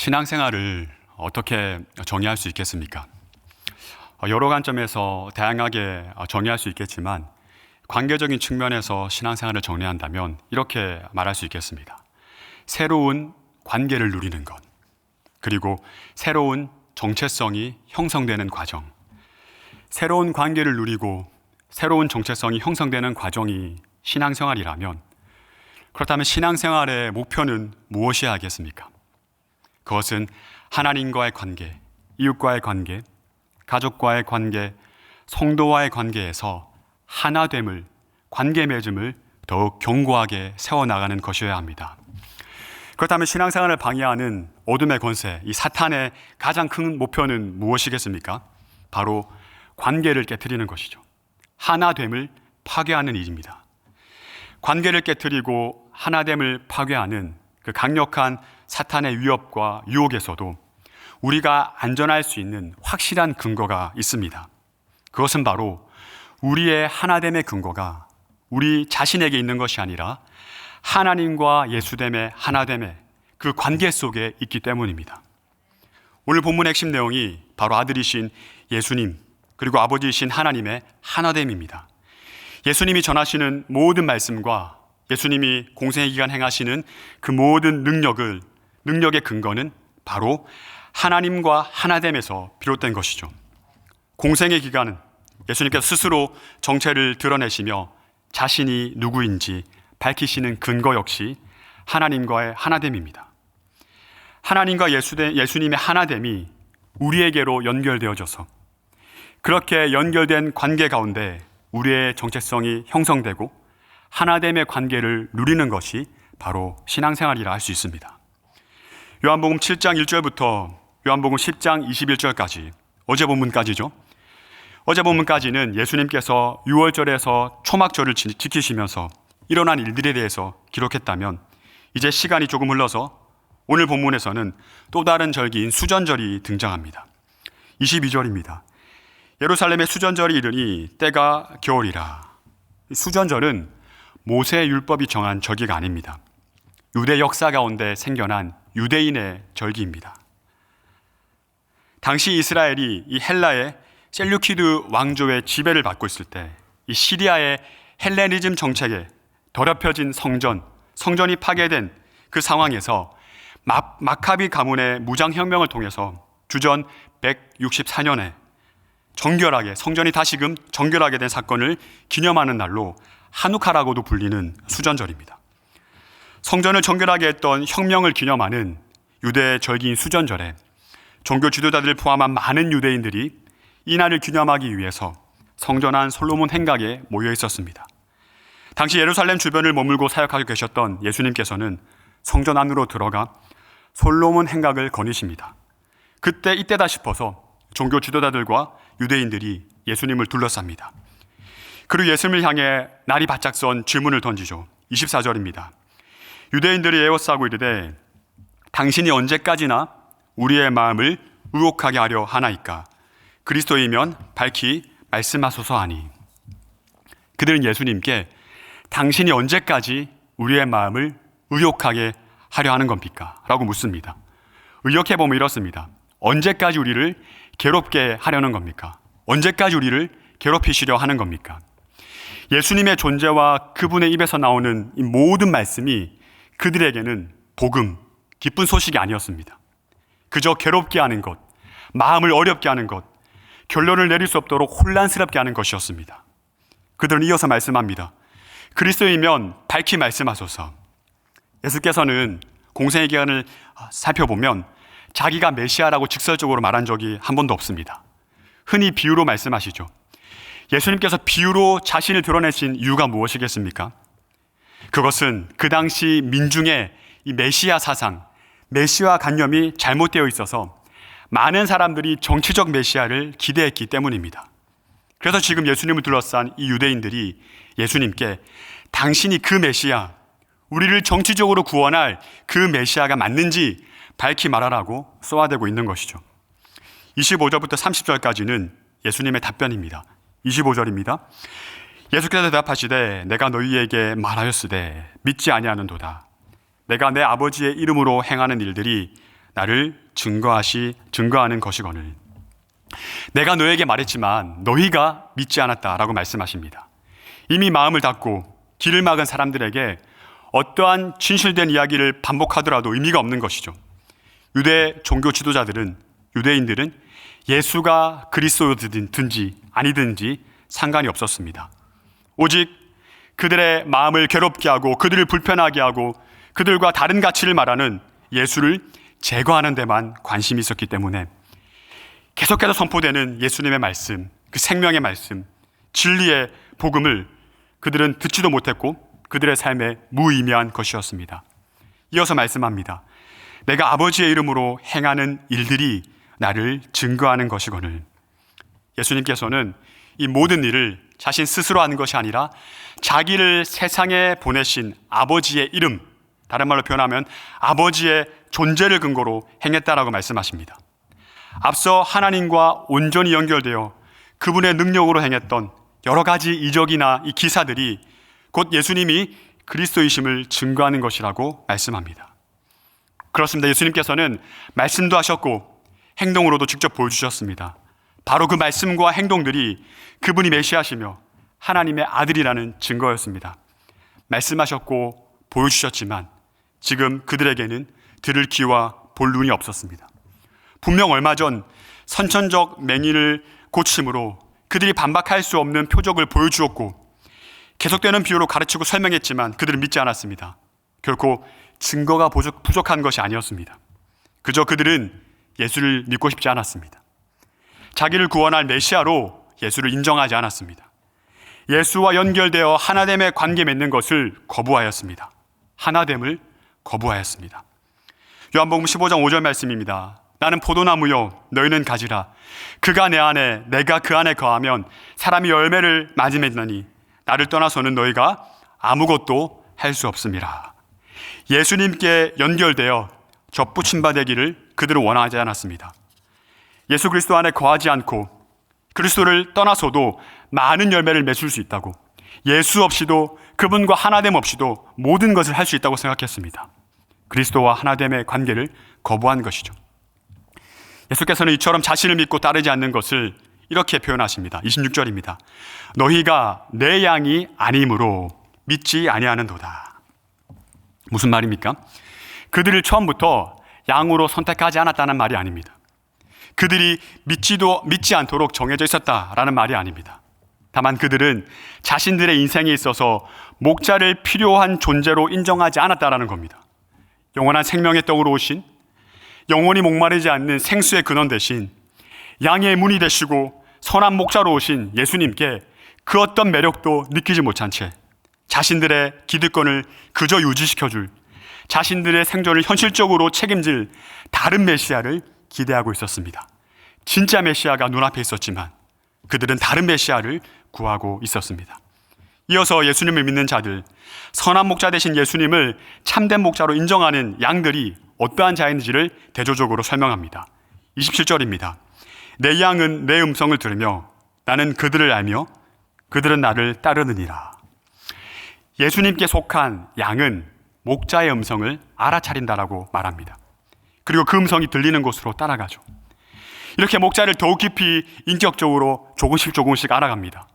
신앙생활을 어떻게 정의할 수 있겠습니까? 여러 관점에서 다양하게 정의할 수 있겠지만 관계적인 측면에서 신앙생활을 정리한다면 이렇게 말할 수 있겠습니다. 새로운 관계를 누리는 것, 그리고 새로운 정체성이 형성되는 과정. 새로운 관계를 누리고 새로운 정체성이 형성되는 과정이 신앙생활이라면, 그렇다면 신앙생활의 목표는 무엇이어야 하겠습니까? 그것은 하나님과의 관계, 이웃과의 관계, 가족과의 관계, 성도와의 관계에서 하나됨을, 관계 맺음을 더욱 견고하게 세워나가는 것이어야 합니다. 그렇다면 신앙생활을 방해하는 어둠의 권세, 이 사탄의 가장 큰 목표는 무엇이겠습니까? 바로 관계를 깨트리는 것이죠. 하나됨을 파괴하는 일입니다. 관계를 깨트리고 하나됨을 파괴하는 그 강력한 사탄의 위협과 유혹에서도 우리가 안전할 수 있는 확실한 근거가 있습니다. 그것은 바로 우리의 하나됨의 근거가 우리 자신에게 있는 것이 아니라 하나님과 예수됨의 하나됨의 그 관계 속에 있기 때문입니다. 오늘 본문의 핵심 내용이 바로 아들이신 예수님, 그리고 아버지이신 하나님의 하나됨입니다. 예수님이 전하시는 모든 말씀과 예수님이 공생의 기간 행하시는 그 모든 능력의 근거는 바로 하나님과 하나됨에서 비롯된 것이죠. 공생의 기간은 예수님께서 스스로 정체를 드러내시며 자신이 누구인지 밝히시는 근거 역시 하나님과의 하나됨입니다. 하나님과 예수님의 하나됨이 우리에게로 연결되어져서 그렇게 연결된 관계 가운데 우리의 정체성이 형성되고 하나됨의 관계를 누리는 것이 바로 신앙생활이라 할 수 있습니다. 요한복음 7장 1절부터 요한복음 10장 21절까지, 어제 본문까지죠. 어제 본문까지는 예수님께서 유월절에서 초막절을 지키시면서 일어난 일들에 대해서 기록했다면, 이제 시간이 조금 흘러서 오늘 본문에서는 또 다른 절기인 수전절이 등장합니다. 22절입니다. 예루살렘의 수전절이 이르니 때가 겨울이라. 수전절은 모세의 율법이 정한 절기가 아닙니다. 유대 역사 가운데 생겨난 유대인의 절기입니다. 당시 이스라엘이 이 헬라의 셀류키드 왕조의 지배를 받고 있을 때 이 시리아의 헬레니즘 정책에 더럽혀진 성전이 파괴된 그 상황에서 마카비 가문의 무장혁명을 통해서 주전 164년에 성전이 다시금 정결하게 된 사건을 기념하는 날로 하누카라고도 불리는 수전절입니다. 성전을 정결하게 했던 혁명을 기념하는 유대 절기인 수전절에 종교 지도자들을 포함한 많은 유대인들이 이 날을 기념하기 위해서 성전 안 솔로몬 행각에 모여 있었습니다. 당시 예루살렘 주변을 머물고 사역하고 계셨던 예수님께서는 성전 안으로 들어가 솔로몬 행각을 거니십니다. 이때다 싶어서 종교 지도자들과 유대인들이 예수님을 둘러쌉니다. 그리고 예수님을 향해 날이 바짝 선 질문을 던지죠. 24절입니다. 유대인들이 에워싸고 이르되 당신이 언제까지나 우리의 마음을 의혹하게 하려 하나이까? 그리스도이면 밝히 말씀하소서 하니. 그들은 예수님께 당신이 언제까지 우리의 마음을 의혹하게 하려 하는 겁니까? 라고 묻습니다. 의역해보면 이렇습니다. 언제까지 우리를 괴롭게 하려는 겁니까? 언제까지 우리를 괴롭히시려 하는 겁니까? 예수님의 존재와 그분의 입에서 나오는 이 모든 말씀이 그들에게는 복음, 기쁜 소식이 아니었습니다. 그저 괴롭게 하는 것, 마음을 어렵게 하는 것, 결론을 내릴 수 없도록 혼란스럽게 하는 것이었습니다. 그들은 이어서 말씀합니다. 그리스도이면 밝히 말씀하소서. 예수께서는 공생의 기간을 살펴보면 자기가 메시아라고 직설적으로 말한 적이 한 번도 없습니다. 흔히 비유로 말씀하시죠. 예수님께서 비유로 자신을 드러내신 이유가 무엇이겠습니까? 그것은 그 당시 민중의 이 메시아 사상, 메시아 관념이 잘못되어 있어서 많은 사람들이 정치적 메시아를 기대했기 때문입니다. 그래서 지금 예수님을 둘러싼 이 유대인들이 예수님께 당신이 그 메시아, 우리를 정치적으로 구원할 그 메시아가 맞는지 밝히 말하라고 쏘아대고 있는 것이죠. 25절부터 30절까지는 예수님의 답변입니다. 25절입니다. 예수께서 대답하시되 내가 너희에게 말하였으되 믿지 아니하는도다. 내가 내 아버지의 이름으로 행하는 일들이 나를 증거하는 것이거늘. 내가 너에게 말했지만 너희가 믿지 않았다라고 말씀하십니다. 이미 마음을 닫고 길을 막은 사람들에게 어떠한 진실된 이야기를 반복하더라도 의미가 없는 것이죠. 유대 종교 지도자들은, 유대인들은 예수가 그리스도든지 아니든지 상관이 없었습니다. 오직 그들의 마음을 괴롭게 하고 그들을 불편하게 하고 그들과 다른 가치를 말하는 예수를 제거하는 데만 관심이 있었기 때문에 계속해서 선포되는 예수님의 말씀, 그 생명의 말씀, 진리의 복음을 그들은 듣지도 못했고 그들의 삶에 무의미한 것이었습니다. 이어서 말씀합니다. 내가 아버지의 이름으로 행하는 일들이 나를 증거하는 것이거늘. 예수님께서는 이 모든 일을 자신 스스로 하는 것이 아니라 자기를 세상에 보내신 아버지의 이름, 다른 말로 표현하면 아버지의 존재를 근거로 행했다라고 말씀하십니다. 앞서 하나님과 온전히 연결되어 그분의 능력으로 행했던 여러 가지 이적이나 이 기사들이 곧 예수님이 그리스도이심을 증거하는 것이라고 말씀합니다. 그렇습니다. 예수님께서는 말씀도 하셨고 행동으로도 직접 보여주셨습니다. 바로 그 말씀과 행동들이 그분이 메시아시며 하나님의 아들이라는 증거였습니다. 말씀하셨고 보여주셨지만 지금 그들에게는 들을 귀와 볼 눈이 없었습니다. 분명 얼마 전 선천적 맹인을 고침으로 그들이 반박할 수 없는 표적을 보여주었고 계속되는 비유로 가르치고 설명했지만 그들은 믿지 않았습니다. 결코 증거가 부족한 것이 아니었습니다. 그저 그들은 예수를 믿고 싶지 않았습니다. 자기를 구원할 메시아로 예수를 인정하지 않았습니다. 예수와 연결되어 하나됨의 관계 맺는 것을 거부하였습니다. 하나됨을 거부하였습니다. 요한복음 15장 5절 말씀입니다. 나는 포도나무요 너희는 가지라. 그가 내 안에 내가 그 안에 거하면 사람이 열매를 많이 맺나니 나를 떠나서는 너희가 아무것도 할 수 없음이라. 예수님께 연결되어 접붙임 바 되기를 그들은 원하지 않았습니다. 예수 그리스도 안에 거하지 않고 그리스도를 떠나서도 많은 열매를 맺을 수 있다고, 예수 없이도 그분과 하나됨 없이도 모든 것을 할 수 있다고 생각했습니다. 그리스도와 하나됨의 관계를 거부한 것이죠. 예수께서는 이처럼 자신을 믿고 따르지 않는 것을 이렇게 표현하십니다. 26절입니다. 너희가 내 양이 아니므로 믿지 아니하는도다. 무슨 말입니까? 그들을 처음부터 양으로 선택하지 않았다는 말이 아닙니다. 그들이 믿지 않도록 정해져 있었다라는 말이 아닙니다. 다만 그들은 자신들의 인생에 있어서 목자를 필요한 존재로 인정하지 않았다라는 겁니다. 영원한 생명의 떡으로 오신, 영원히 목마르지 않는 생수의 근원 대신 양의 문이 되시고 선한 목자로 오신 예수님께 그 어떤 매력도 느끼지 못한 채 자신들의 기득권을 그저 유지시켜줄, 자신들의 생존을 현실적으로 책임질 다른 메시아를 기대하고 있었습니다. 진짜 메시아가 눈앞에 있었지만 그들은 다른 메시아를 구하고 있었습니다. 이어서 예수님을 믿는 자들, 선한 목자 되신 예수님을 참된 목자로 인정하는 양들이 어떠한 자인지를 대조적으로 설명합니다. 27절입니다. 내 양은 내 음성을 들으며 나는 그들을 알며 그들은 나를 따르느니라. 예수님께 속한 양은 목자의 음성을 알아차린다라고 말합니다. 그리고 그 음성이 들리는 곳으로 따라가죠. 이렇게 목자를 더욱 깊이 인격적으로 조금씩 알아갑니다.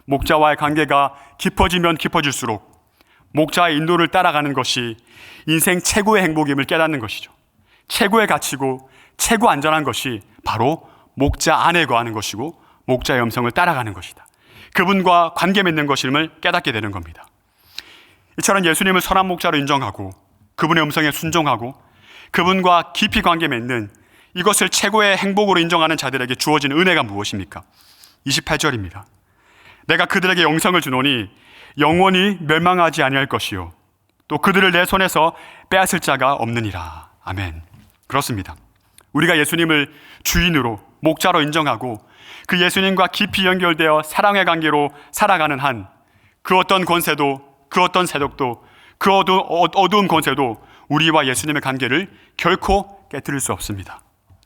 목자와의 관계가 깊어지면 깊어질수록 목자의 인도를 따라가는 것이 인생 최고의 행복임을 깨닫는 것이죠. 최고의 가치고 최고 안전한 것이 바로 목자 안에 거하는 것이고 목자의 음성을 따라가는 것이다. 그분과 관계 맺는 것임을 깨닫게 되는 겁니다. 이처럼 예수님을 선한 목자로 인정하고 그분의 음성에 순종하고 그분과 깊이 관계 맺는 이것을 최고의 행복으로 인정하는 자들에게 주어진 은혜가 무엇입니까? 28절입니다. 내가 그들에게 영생을 주노니 영원히 멸망하지 아니할 것이요 또 그들을 내 손에서 빼앗을 자가 없느니라. 아멘. 그렇습니다. 우리가 예수님을 주인으로 목자로 인정하고 그 예수님과 깊이 연결되어 사랑의 관계로 살아가는 한 그 어떤 권세도 그 어떤 세력도 그 어두운 권세도 우리와 예수님의 관계를 결코 깨뜨릴 수 없습니다.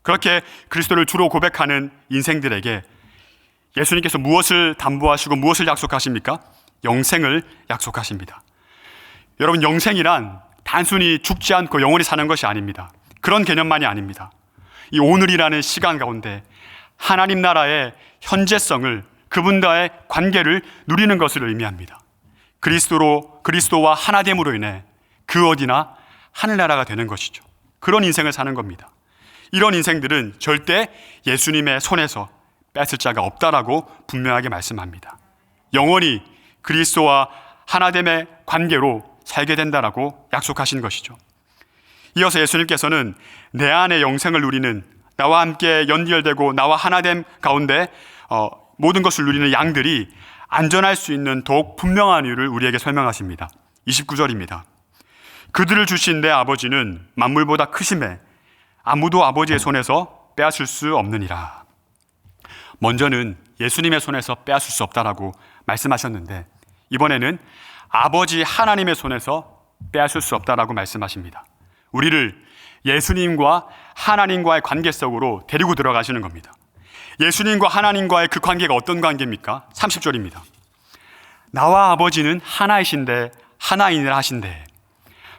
그렇게 그리스도를 주로 고백하는 인생들에게 예수님께서 무엇을 담보하시고 무엇을 약속하십니까? 영생을 약속하십니다. 여러분, 영생이란 단순히 죽지 않고 영원히 사는 것이 아닙니다. 그런 개념만이 아닙니다. 이 오늘이라는 시간 가운데 하나님 나라의 현재성을, 그분과의 관계를 누리는 것을 의미합니다. 그리스도와 하나됨으로 인해 그 어디나 하늘나라가 되는 것이죠. 그런 인생을 사는 겁니다. 이런 인생들은 절대 예수님의 손에서 뺏을 자가 없다라고 분명하게 말씀합니다. 영원히 그리스도와 하나됨의 관계로 살게 된다라고 약속하신 것이죠. 이어서 예수님께서는 내 안에 영생을 누리는, 나와 함께 연결되고 나와 하나됨 가운데 모든 것을 누리는 양들이 안전할 수 있는 더욱 분명한 이유를 우리에게 설명하십니다. 29절입니다. 그들을 주신 내 아버지는 만물보다 크심에 아무도 아버지의 손에서 빼앗을 수 없느니라. 먼저는 예수님의 손에서 빼앗을 수 없다라고 말씀하셨는데, 이번에는 아버지 하나님의 손에서 빼앗을 수 없다라고 말씀하십니다. 우리를 예수님과 하나님과의 관계 속으로 데리고 들어가시는 겁니다. 예수님과 하나님과의 그 관계가 어떤 관계입니까? 30절입니다. 나와 아버지는 하나이신데 하나이니라 하신대.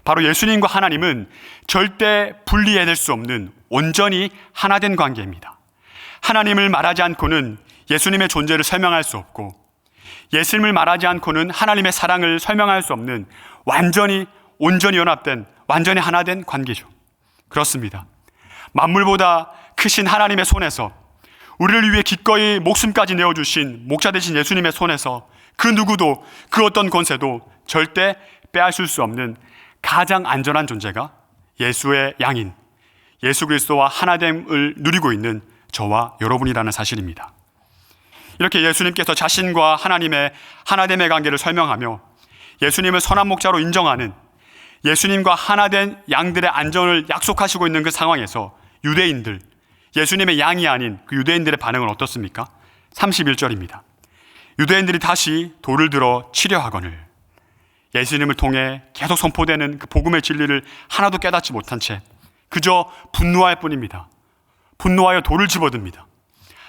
바로 예수님과 하나님은 절대 분리해낼 수 없는 온전히 하나된 관계입니다. 하나님을 말하지 않고는 예수님의 존재를 설명할 수 없고, 예수님을 말하지 않고는 하나님의 사랑을 설명할 수 없는 완전히 온전히 연합된, 완전히 하나된 관계죠. 그렇습니다. 만물보다 크신 하나님의 손에서, 우리를 위해 기꺼이 목숨까지 내어주신 목자 되신 예수님의 손에서 그 누구도, 그 어떤 권세도 절대 빼앗을 수 없는 가장 안전한 존재가 예수의 양인 예수 그리스도와 하나됨을 누리고 있는 저와 여러분이라는 사실입니다. 이렇게 예수님께서 자신과 하나님의 하나됨의 관계를 설명하며 예수님을 선한 목자로 인정하는, 예수님과 하나된 양들의 안전을 약속하시고 있는 그 상황에서 유대인들, 예수님의 양이 아닌 그 유대인들의 반응은 어떻습니까? 31절입니다. 유대인들이 다시 돌을 들어 치려 하거늘, 예수님을 통해 계속 선포되는 그 복음의 진리를 하나도 깨닫지 못한 채 그저 분노할 뿐입니다. 분노하여 돌을 집어듭니다.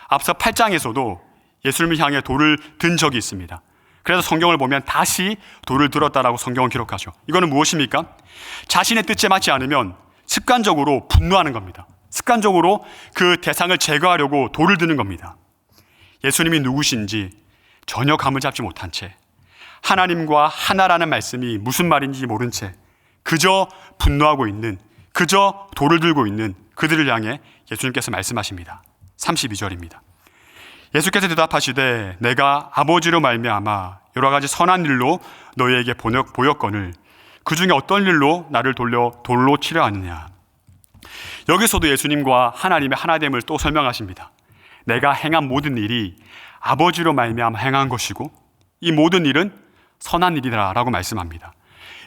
앞서 8장에서도 예수님을 향해 돌을 든 적이 있습니다. 그래서 성경을 보면 다시 돌을 들었다라고 성경은 기록하죠. 이거는 무엇입니까? 자신의 뜻에 맞지 않으면 습관적으로 분노하는 겁니다. 습관적으로 그 대상을 제거하려고 돌을 드는 겁니다. 예수님이 누구신지 전혀 감을 잡지 못한 채, 하나님과 하나라는 말씀이 무슨 말인지 모른 채 그저 분노하고 있는, 그저 돌을 들고 있는 그들을 향해 예수님께서 말씀하십니다. 32절입니다. 예수께서 대답하시되 내가 아버지로 말미암아 여러 가지 선한 일로 너희에게 보였거늘 그 중에 어떤 일로 나를 돌로 치려 하느냐. 여기서도 예수님과 하나님의 하나됨을 또 설명하십니다. 내가 행한 모든 일이 아버지로 말미암아 행한 것이고 이 모든 일은 선한 일이다라고 말씀합니다.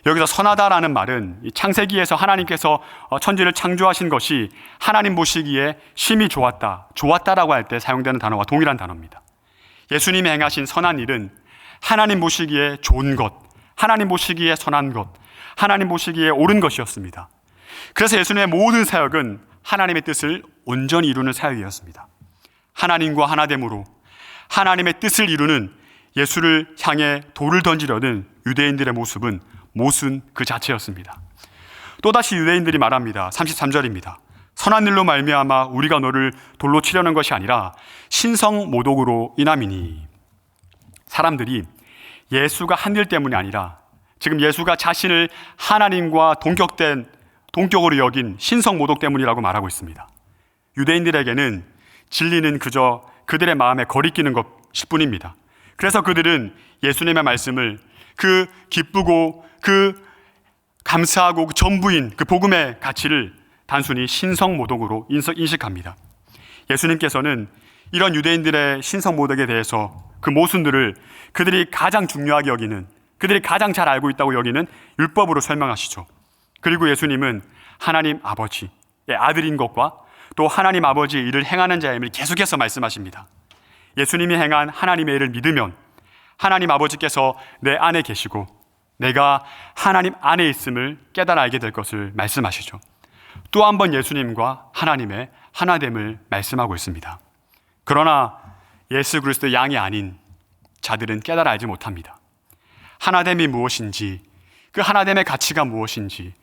여기서 선하다라는 말은 창세기에서 하나님께서 천지를 창조하신 것이 하나님 보시기에 심히 좋았다라고 할 때 사용되는 단어와 동일한 단어입니다. 예수님이 행하신 선한 일은 하나님 보시기에 좋은 것, 하나님 보시기에 선한 것, 하나님 보시기에 옳은 것이었습니다. 그래서 예수님의 모든 사역은 하나님의 뜻을 온전히 이루는 사역이었습니다. 하나님과 하나됨으로 하나님의 뜻을 이루는 예수를 향해 돌을 던지려는 유대인들의 모습은 모순 그 자체였습니다. 또다시 유대인들이 말합니다. 33절입니다. 선한 일로 말미암아 우리가 너를 돌로 치려는 것이 아니라 신성모독으로 인함이니. 사람들이 예수가 한 일 때문이 아니라 지금 예수가 자신을 하나님과 동격으로 여긴 신성모독 때문이라고 말하고 있습니다. 유대인들에게는 진리는 그저 그들의 마음에 거리끼는 것일 뿐입니다. 그래서 그들은 예수님의 말씀을 그 기쁘고 그 감사하고 그 전부인 그 복음의 가치를 단순히 신성모독으로 인식합니다. 예수님께서는 이런 유대인들의 신성모독에 대해서 그 모순들을 그들이 가장 중요하게 여기는, 그들이 가장 잘 알고 있다고 여기는 율법으로 설명하시죠. 그리고 예수님은 하나님 아버지의 아들인 것과 또 하나님 아버지의 일을 행하는 자임을 계속해서 말씀하십니다. 예수님이 행한 하나님의 일을 믿으면 하나님 아버지께서 내 안에 계시고 내가 하나님 안에 있음을 깨달아 알게 될 것을 말씀하시죠. 또 한 번 예수님과 하나님의 하나됨을 말씀하고 있습니다. 그러나 예수 그리스도의 양이 아닌 자들은 깨달아 알지 못합니다. 하나됨이 무엇인지, 그 하나됨의 가치가 무엇인지,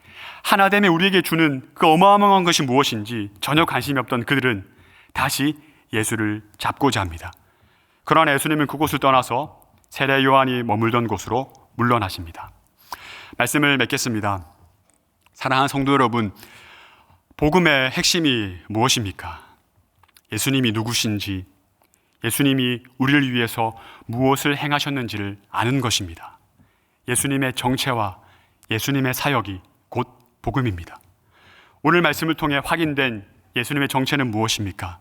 하나됨이 우리에게 주는 그 어마어마한 것이 무엇인지 전혀 관심이 없던 그들은 다시 예수를 잡고자 합니다. 그러나 예수님은 그곳을 떠나서 세례 요한이 머물던 곳으로 물러나십니다. 말씀을 맺겠습니다. 사랑하는 성도 여러분, 복음의 핵심이 무엇입니까? 예수님이 누구신지, 예수님이 우리를 위해서 무엇을 행하셨는지를 아는 것입니다. 예수님의 정체와 예수님의 사역이 곧 복음입니다. 오늘 말씀을 통해 확인된 예수님의 정체는 무엇입니까?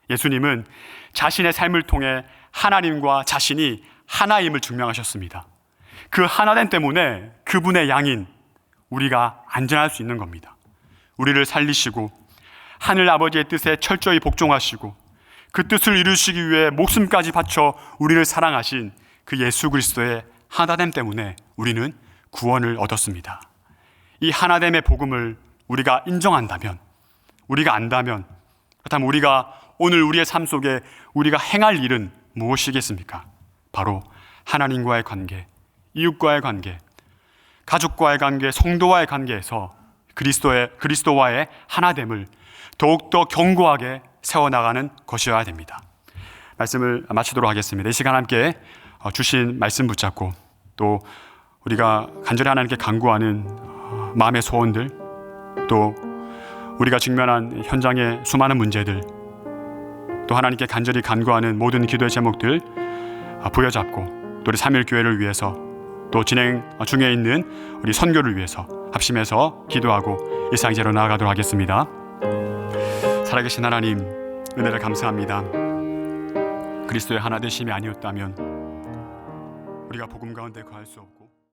예수님은 자신의 삶을 통해 하나님과 자신이 하나임을 증명하셨습니다. 그 하나됨 때문에 그분의 양인 우리가 안전할 수 있는 겁니다. 우리를 살리시고 하늘 아버지의 뜻에 철저히 복종하시고 그 뜻을 이루시기 위해 목숨까지 바쳐 우리를 사랑하신 그 예수 그리스도의 하나됨 때문에 우리는 구원을 얻었습니다. 이 하나됨의 복음을 우리가 인정한다면, 우리가 안다면, 그렇다면 우리가 오늘 우리의 삶 속에 우리가 행할 일은 무엇이겠습니까? 바로 하나님과의 관계, 이웃과의 관계, 가족과의 관계, 성도와의 관계에서 그리스도와의 하나됨을 더욱더 견고하게 세워나가는 것이어야 됩니다. 말씀을 마치도록 하겠습니다. 이 시간 함께 주신 말씀 붙잡고 또 우리가 간절히 하나님께 간구하는 마음의 소원들, 또 우리가 직면한 현장의 수많은 문제들, 또 하나님께 간절히 간구하는 모든 기도의 제목들 부여잡고 또 우리 3일 교회를 위해서 또 진행 중에 있는 우리 선교를 위해서 합심해서 기도하고 일상제로 나아가도록 하겠습니다. 살아계신 하나님, 은혜를 감사합니다. 그리스도의 하나 되심이 아니었다면 우리가 복음 가운데 거할 수 없고